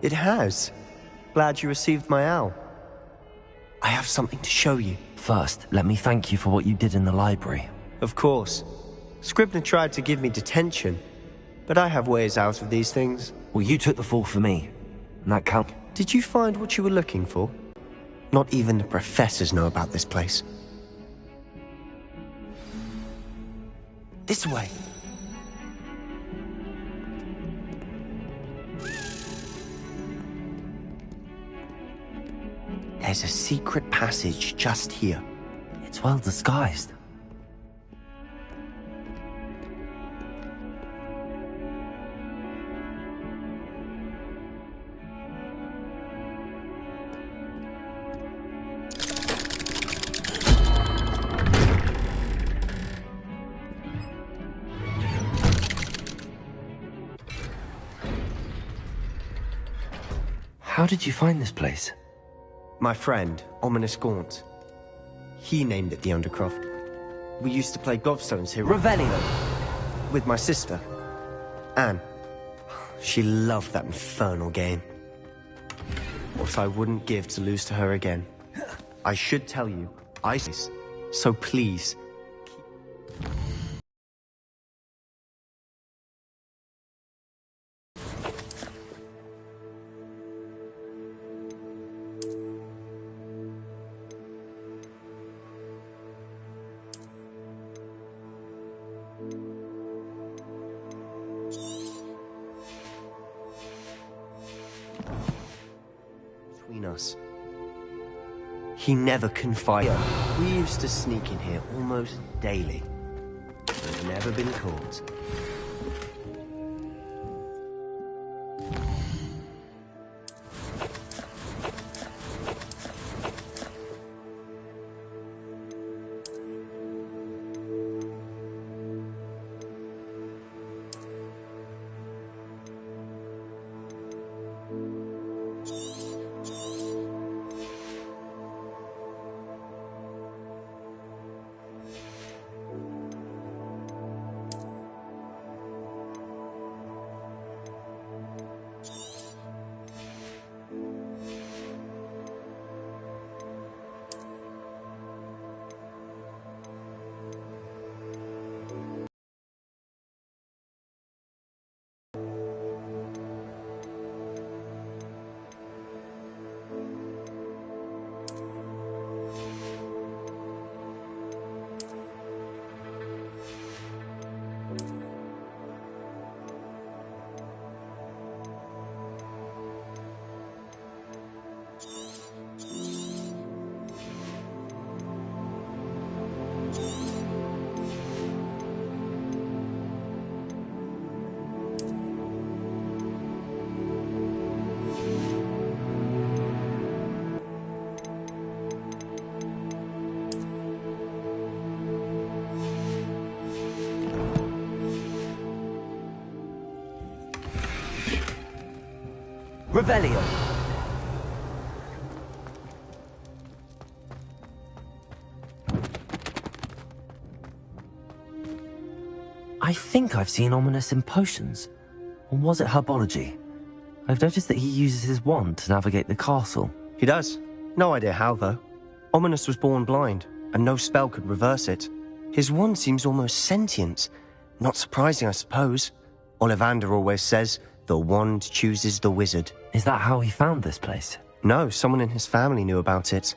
It has. Glad you received my owl. I have something to show you. First, let me thank you for what you did in the library. Of course. Scribner tried to give me detention, but I have ways out of these things. Well, you took the fall for me, and that count. Did you find what you were looking for? Not even the professors know about this place. This way. There's a secret passage just here. It's well disguised. How did you find this place? My friend, Ominous Gaunt. He named it the Undercroft. We used to play gobstones here. Revelio! With my sister, Anne. She loved that infernal game. What I wouldn't give to lose to her again. I should tell you, so please. Between us. He never confided. We used to sneak in here almost daily. We've never been caught. Revelio! I think I've seen Ominous in potions. Or was it herbology? I've noticed that he uses his wand to navigate the castle. He does. No idea how, though. Ominous was born blind, and no spell could reverse it. His wand seems almost sentient. Not surprising, I suppose. Ollivander always says, the wand chooses the wizard. Is that how he found this place? No, someone in his family knew about it.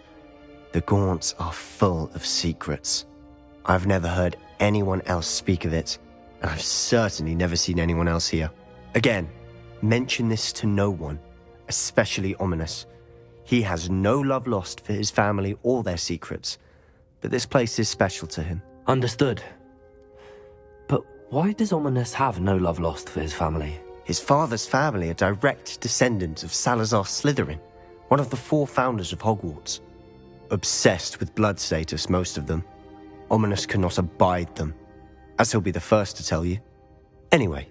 The Gaunts are full of secrets. I've never heard anyone else speak of it, and I've certainly never seen anyone else here. Again, mention this to no one, especially Ominous. He has no love lost for his family or their secrets, but this place is special to him. Understood. But why does Ominous have no love lost for his family? His father's family are direct descendants of Salazar Slytherin, one of the 4 founders of Hogwarts. Obsessed with blood status, most of them. Ominous cannot abide them, as he'll be the first to tell you. Anyway,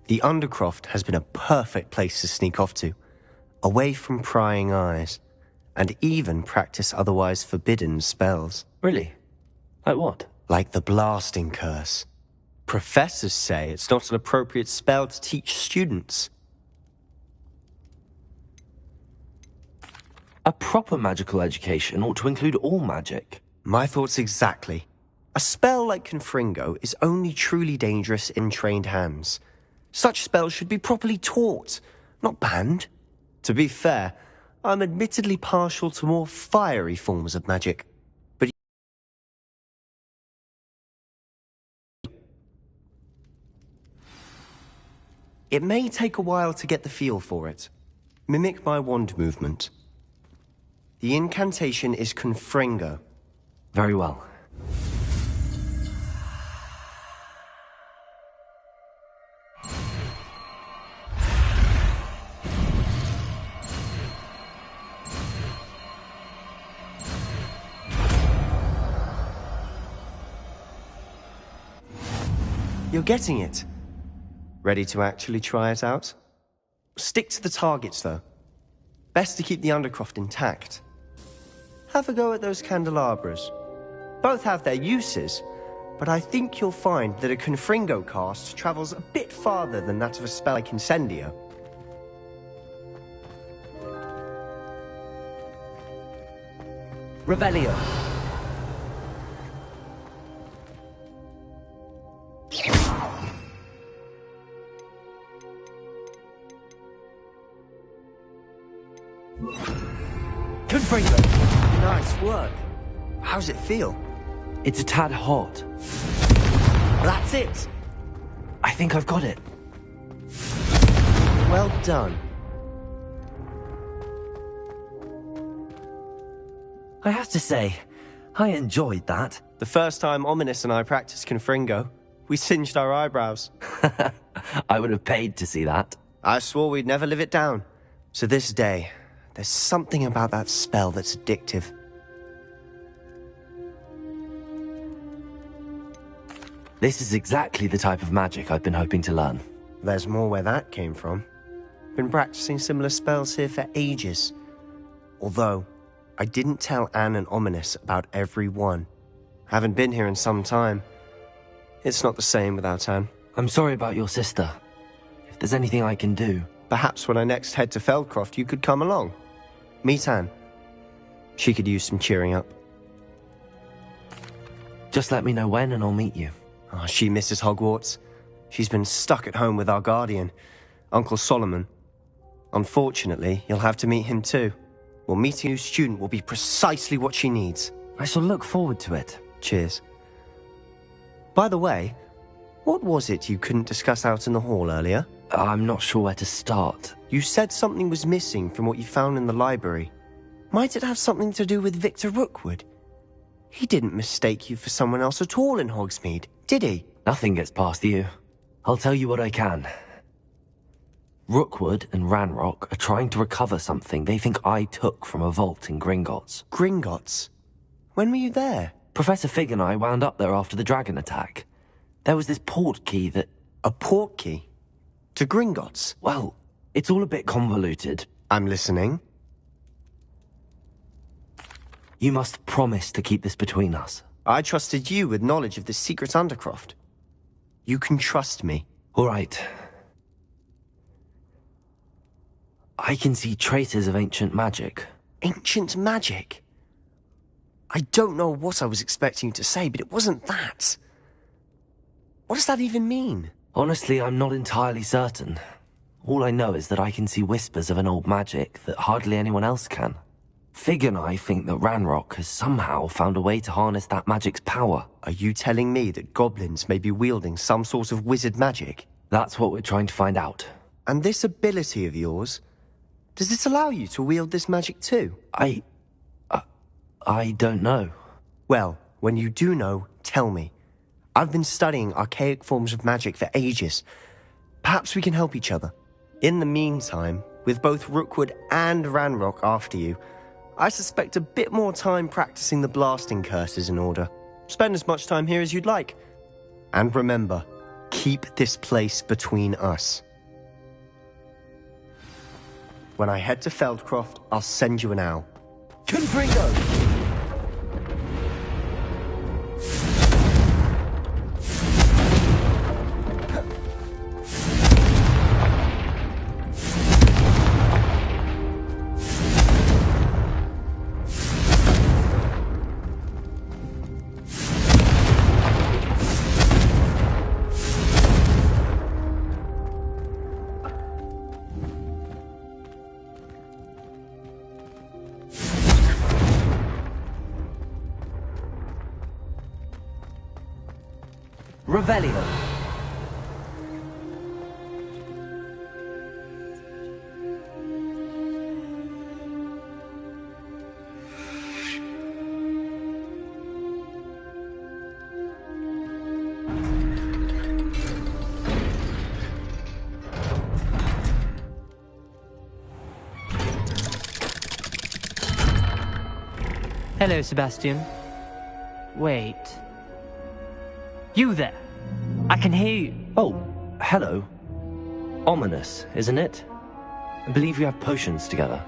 the Undercroft has been a perfect place to sneak off to, away from prying eyes, and even practice otherwise forbidden spells. Really? Like what? Like the blasting curse. Professors say it's not an appropriate spell to teach students. A proper magical education ought to include all magic. My thoughts exactly. A spell like Confringo is only truly dangerous in trained hands. Such spells should be properly taught, not banned. To be fair, I'm admittedly partial to more fiery forms of magic. But it may take a while to get the feel for it. Mimic my wand movement. The incantation is Confringo. Very well. You're getting it. Ready to actually try it out? Stick to the targets, though. Best to keep the undercroft intact. Have a go at those candelabras. Both have their uses, but I think you'll find that a Confringo cast travels a bit farther than that of a spell like Incendio. Revelio. Confringo. Nice work. How's it feel? It's a tad hot. That's it. I think I've got it. Well done. I have to say, I enjoyed that. The first time Ominous and I practiced Confringo, we singed our eyebrows. I would have paid to see that. I swore we'd never live it down. To this day, there's something about that spell that's addictive. This is exactly the type of magic I've been hoping to learn. There's more where that came from. Been practicing similar spells here for ages. Although, I didn't tell Anne and Ominous about every one. Haven't been here in some time. It's not the same without Anne. I'm sorry about your sister. If there's anything I can do... Perhaps when I next head to Feldcroft, you could come along. Meet Anne. She could use some cheering up. Just let me know when and I'll meet you. Oh, she misses Hogwarts. She's been stuck at home with our guardian, Uncle Solomon. Unfortunately, you'll have to meet him too. Well, meeting a new student will be precisely what she needs. I shall look forward to it. Cheers. By the way, what was it you couldn't discuss out in the hall earlier? I'm not sure where to start. You said something was missing from what you found in the library. Might it have something to do with Victor Rookwood? He didn't mistake you for someone else at all in Hogsmeade, did he? Nothing gets past you. I'll tell you what I can. Rookwood and Ranrock are trying to recover something they think I took from a vault in Gringotts. Gringotts? When were you there? Professor Fig and I wound up there after the dragon attack. There was this port key that... A port key? To Gringotts? Well, it's all a bit convoluted. I'm listening. You must promise to keep this between us. I trusted you with knowledge of the secret Undercroft. You can trust me. All right. I can see traces of ancient magic. Ancient magic? I don't know what I was expecting you to say, but it wasn't that. What does that even mean? Honestly, I'm not entirely certain. All I know is that I can see whispers of an old magic that hardly anyone else can. Fig and I think that Ranrock has somehow found a way to harness that magic's power. Are you telling me that goblins may be wielding some sort of wizard magic? That's what we're trying to find out. And this ability of yours, does it allow you to wield this magic too? I don't know. Well, when you do know, tell me. I've been studying archaic forms of magic for ages. Perhaps we can help each other. In the meantime, with both Rookwood and Ranrock after you, I suspect a bit more time practicing the blasting curse is in order. Spend as much time here as you'd like. And remember, keep this place between us. When I head to Feldcroft, I'll send you an owl. Confringo! Revelio. Hello, Sebastian. Wait. You there? I can hear you. Oh, hello. Ominous, isn't it? I believe we have potions together.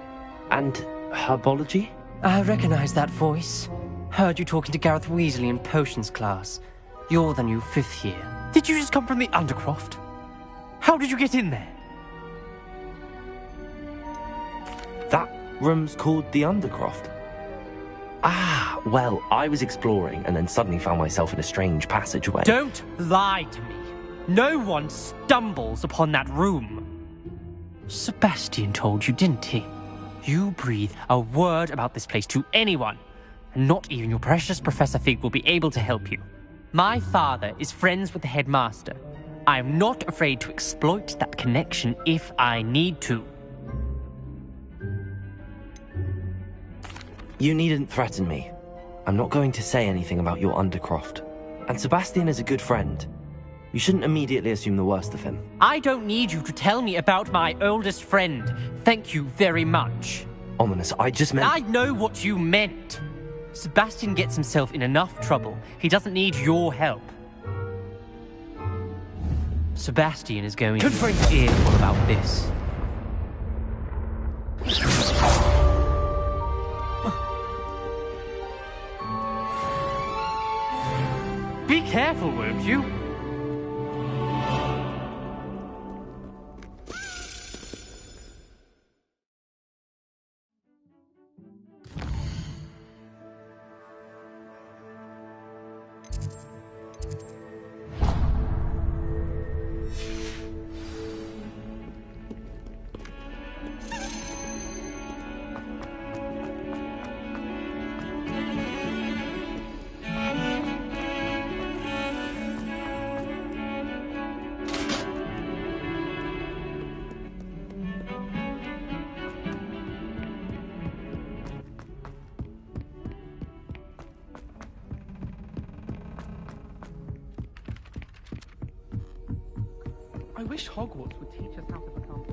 And herbology? I recognize that voice. Heard you talking to Gareth Weasley in potions class. You're the new 5th year. Did you just come from the Undercroft? How did you get in there? That room's called the Undercroft. Ah, well, I was exploring and then suddenly found myself in a strange passageway. Don't lie to me. No one stumbles upon that room. Sebastian told you, didn't he? You breathe a word about this place to anyone, and not even your precious Professor Fig will be able to help you. My father is friends with the headmaster. I am not afraid to exploit that connection if I need to. You needn't threaten me. I'm not going to say anything about your Undercroft. And Sebastian is a good friend. You shouldn't immediately assume the worst of him. I don't need you to tell me about my oldest friend. Thank you very much. Ominous, I just meant... I know what you meant. Sebastian gets himself in enough trouble. He doesn't need your help. Sebastian is going to be earful about this. Be careful, won't you? I wish Hogwarts would teach us how to become...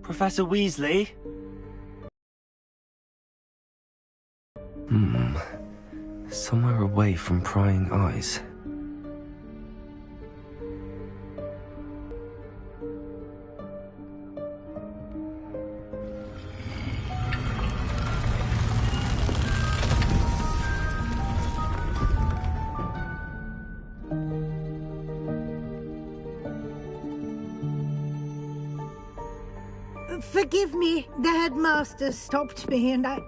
Professor Weasley? Somewhere away from prying eyes. Forgive me, the headmaster stopped me and I...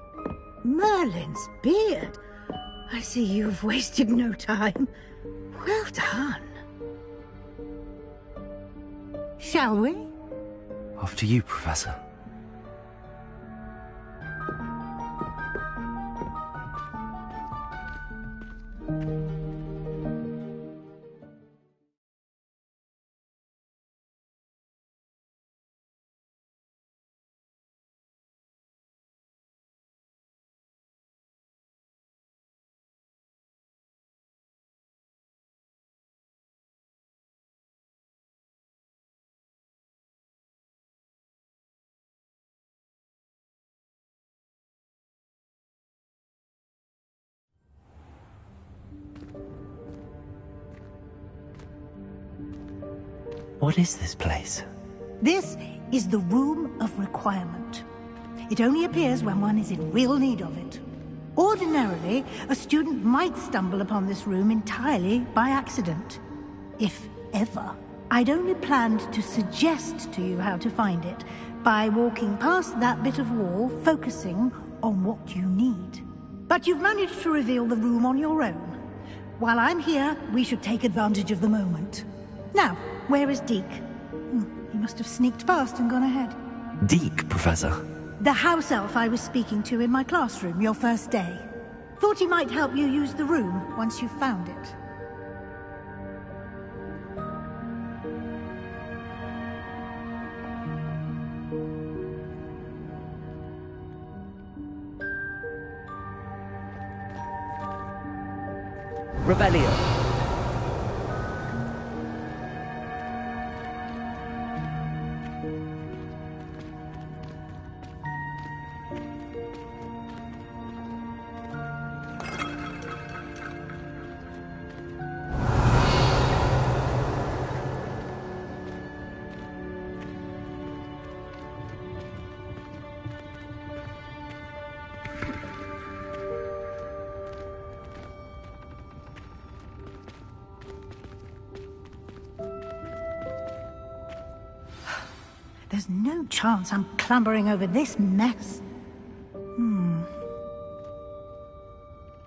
Merlin's beard. I see you've wasted no time. Well done. Shall we? After you, Professor. What is this place? This is the Room of Requirement. It only appears when one is in real need of it. Ordinarily, a student might stumble upon this room entirely by accident. If ever. I'd only planned to suggest to you how to find it by walking past that bit of wall, focusing on what you need. But you've managed to reveal the room on your own. While I'm here, we should take advantage of the moment. Now, where is Deke? He must have sneaked past and gone ahead. Deke, Professor. The house elf I was speaking to in my classroom your first day. Thought he might help you use the room once you've found it. Revelio. There's no chance I'm clambering over this mess.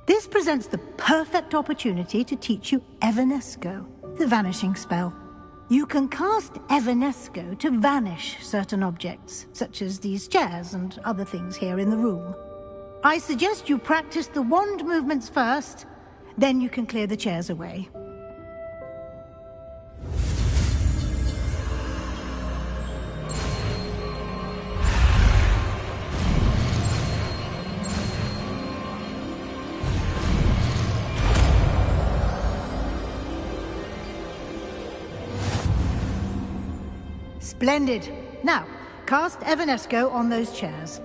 This presents the perfect opportunity to teach you Evanesco, the vanishing spell. You can cast Evanesco to vanish certain objects, such as these chairs and other things here in the room. I suggest you practice the wand movements first, then you can clear the chairs away. Splendid. Now, cast Evanesco on those chairs.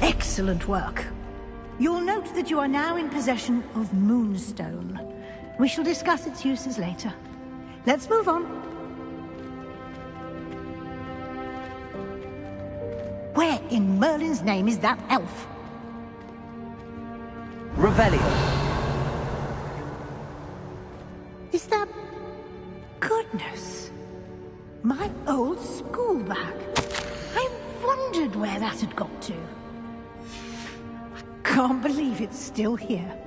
Excellent work. You'll note that you are now in possession of Moonstone. We shall discuss its uses later. Let's move on. Where in Merlin's name is that elf? Revelio. Is that... Goodness. My old school bag. I wondered where that had got to. I can't believe it's still here.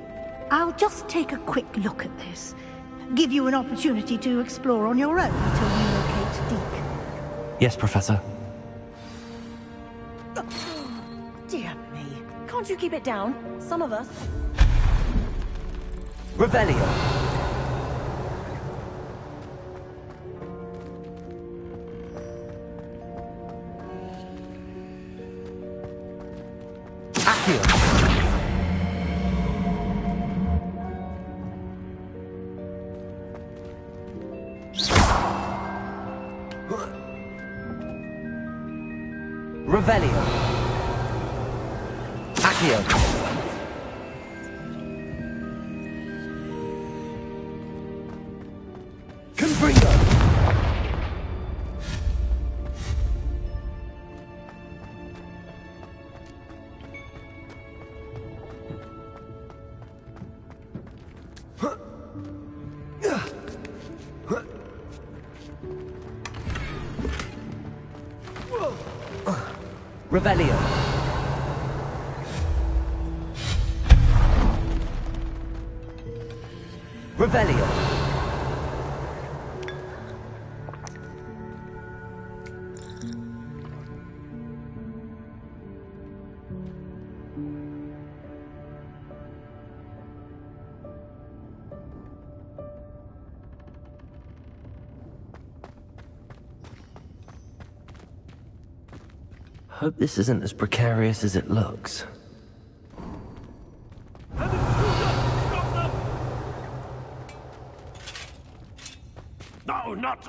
I'll just take a quick look at this. Give you an opportunity to explore on your own until we locate Deke. Yes, Professor. Dear me. Can't you keep it down? Some of us. Revelio. Accio. Revelio. Accio. Confringo. Revelio. Revelio. Hope this isn't as precarious as it looks. No, not...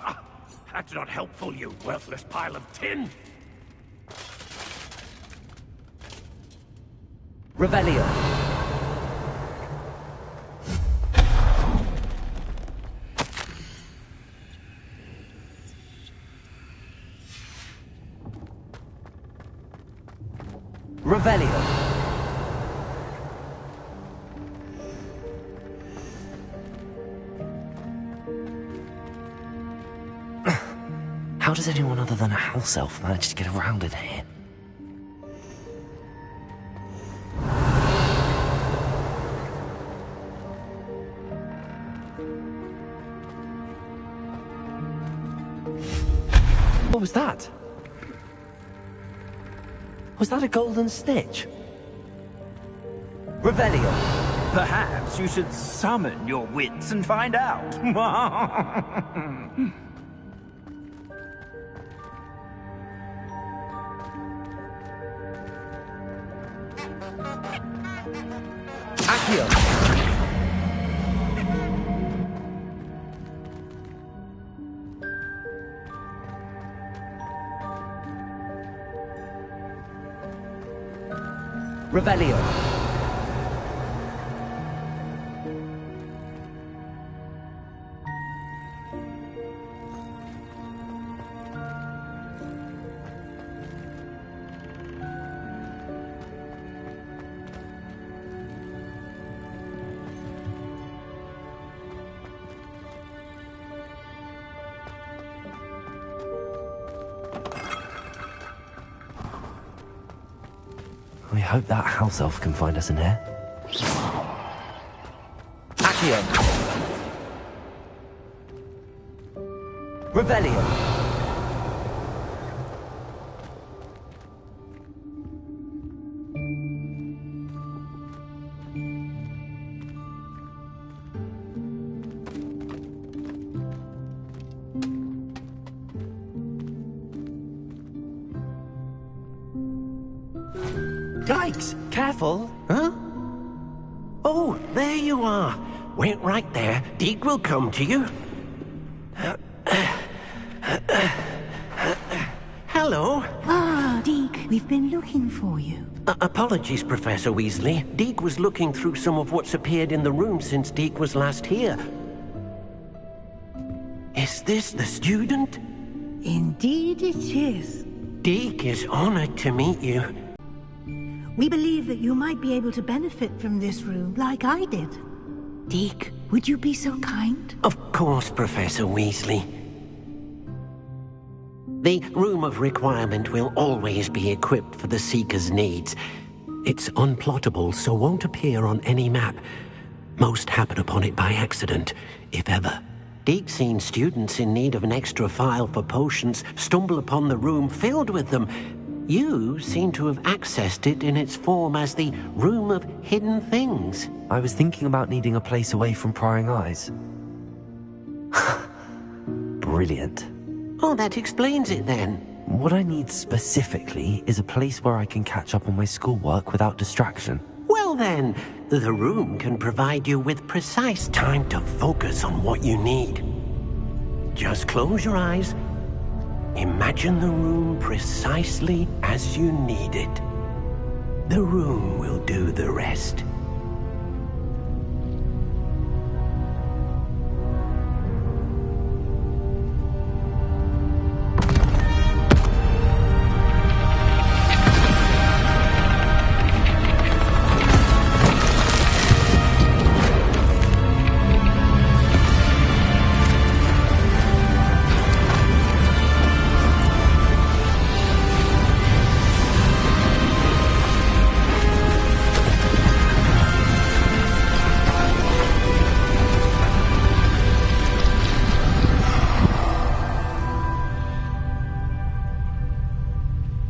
that's not helpful, you worthless pile of tin! Revelio. Revelio. How does anyone other than a house elf manage to get around in here? What was that? Was that a golden snitch? Revelio. Perhaps you should summon your wits and find out. Accio. Revelio. I hope that house elf can find us in here. Accio. Revelio. Yikes! Careful. Huh? Oh, there you are. Wait right there. Deke will come to you. Hello. Ah, Deke, we've been looking for you. Apologies, Professor Weasley. Deke was looking through some of what's appeared in the room since Deke was last here. Is this the student? Indeed it is. Deke is honored to meet you. We believe that you might be able to benefit from this room like I did. Deke, would you be so kind? Of course, Professor Weasley. The Room of Requirement will always be equipped for the Seeker's needs. It's unplottable, so won't appear on any map. Most happen upon it by accident, if ever. Deke's seen students in need of an extra file for potions stumble upon the room filled with them. You seem to have accessed it in its form as the Room of Hidden Things. I was thinking about needing a place away from prying eyes. Brilliant. Oh, that explains it then. What I need specifically is a place where I can catch up on my schoolwork without distraction. Well then, the room can provide you with precise time to focus on what you need. Just close your eyes. Imagine the room precisely as you need it. The room will do the rest.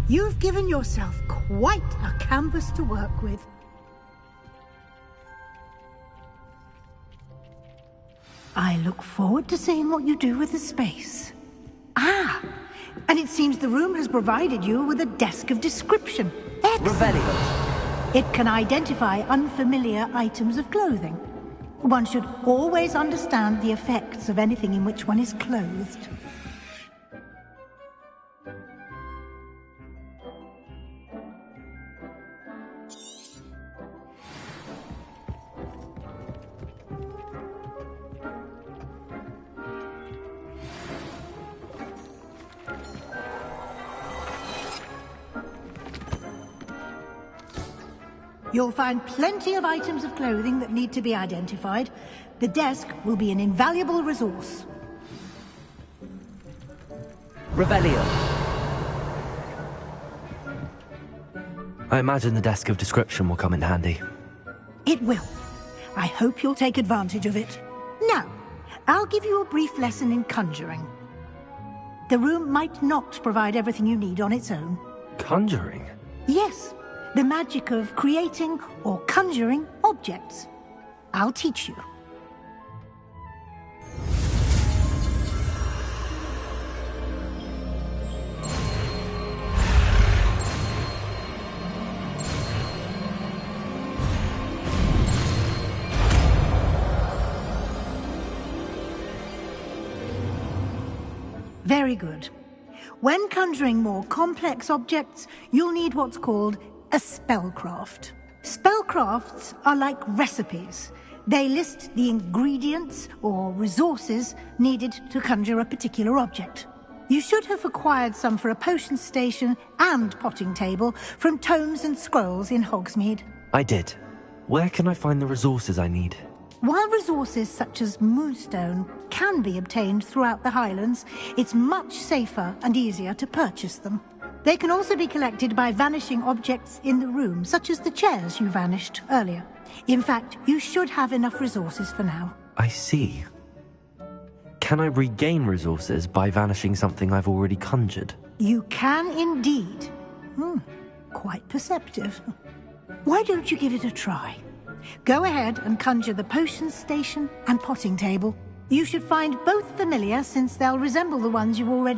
You've given yourself quite a canvas to work with. I look forward to seeing what you do with the space. Ah, and it seems the room has provided you with a desk of description. Excellent. Revelio. It can identify unfamiliar items of clothing. One should always understand the effects of anything in which one is clothed. You'll find plenty of items of clothing that need to be identified. The desk will be an invaluable resource. Revelio. I imagine the desk of description will come in handy. It will. I hope you'll take advantage of it. Now, I'll give you a brief lesson in conjuring. The room might not provide everything you need on its own. Conjuring? Yes, the magic of creating or conjuring objects. I'll teach you. Very good. When conjuring more complex objects, you'll need what's called a spellcraft. Spellcrafts are like recipes. They list the ingredients or resources needed to conjure a particular object. You should have acquired some for a potion station and potting table from tomes and scrolls in Hogsmeade. I did. Where can I find the resources I need? While resources such as moonstone can be obtained throughout the Highlands, it's much safer and easier to purchase them. They can also be collected by vanishing objects in the room, such as the chairs you vanished earlier. In fact, you should have enough resources for now. I see. Can I regain resources by vanishing something I've already conjured? You can indeed. Quite perceptive. Why don't you give it a try? Go ahead and conjure the potion station and potting table. You should find both familiar, since they'll resemble the ones you've already